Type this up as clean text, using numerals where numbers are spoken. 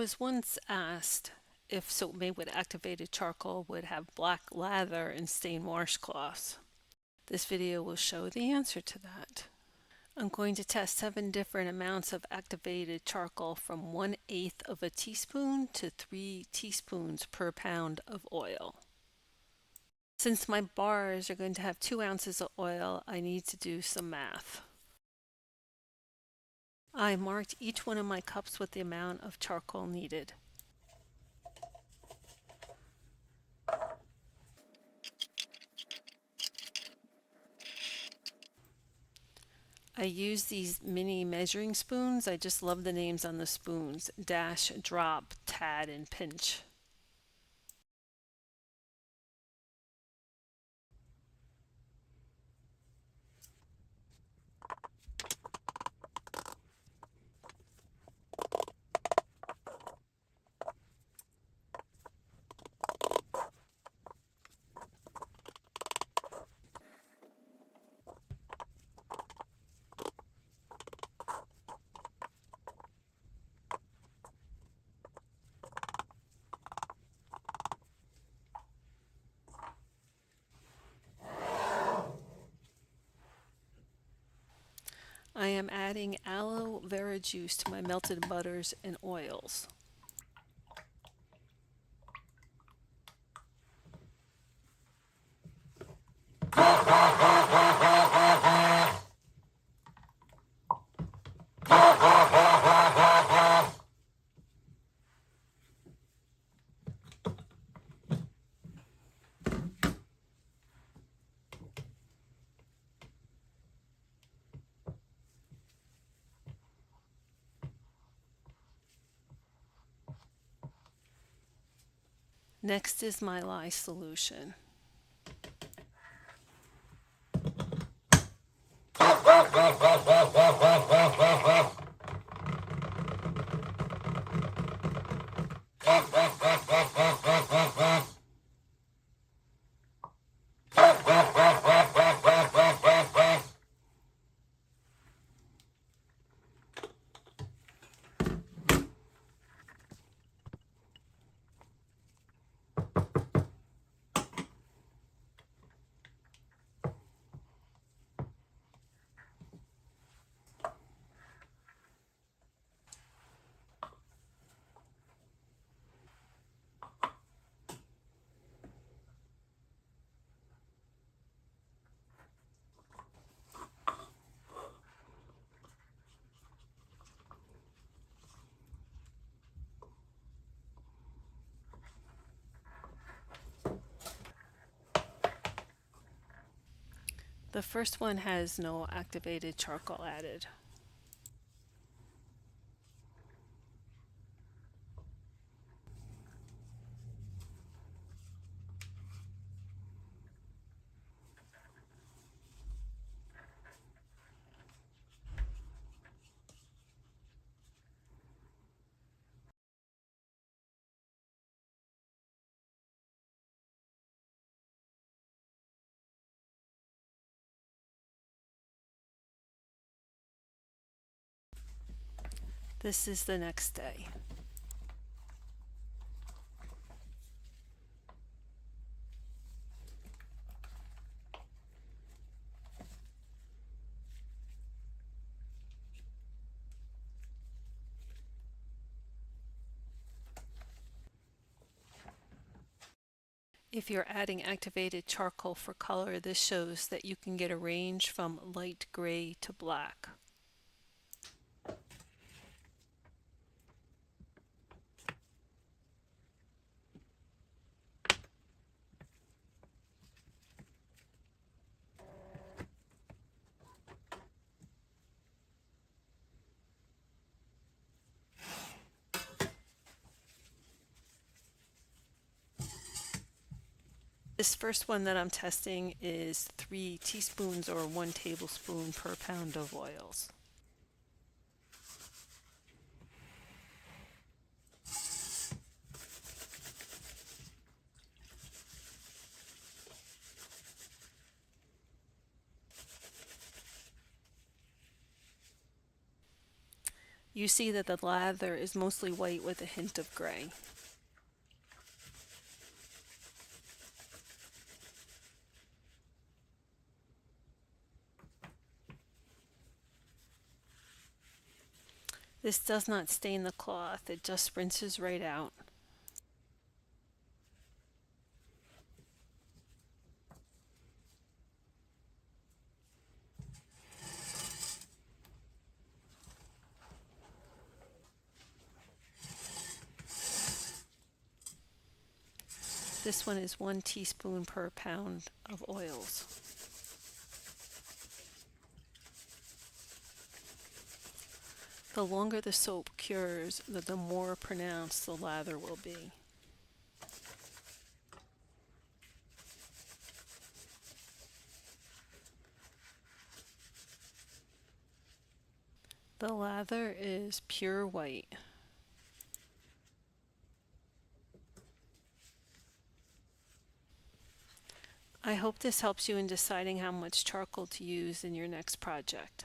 was once asked if soap made with activated charcoal would have black lather and stained washcloths. This video will show the answer to that. I'm going to test 7 different amounts of activated charcoal from 1/8 of a teaspoon to 3 teaspoons per pound of oil. Since my bars are going to have 2 ounces of oil, I need to do some math. I marked each one of my cups with the amount of charcoal needed. I use these mini measuring spoons. I just love the names on the spoons: dash, drop, tad, and pinch. I am adding aloe vera juice to my melted butters and oils. Next is my lye solution. The first one has no activated charcoal added. This is the next day. If you're adding activated charcoal for color, this shows that you can get a range from light gray to black. This first one that I'm testing is 3 teaspoons or 1 tablespoon per pound of oils. You see that the lather is mostly white with a hint of gray. This does not stain the cloth, it just rinses right out. This one is 1 teaspoon per pound of oils. The longer the soap cures, the more pronounced the lather will be. The lather is pure white. I hope this helps you in deciding how much charcoal to use in your next project.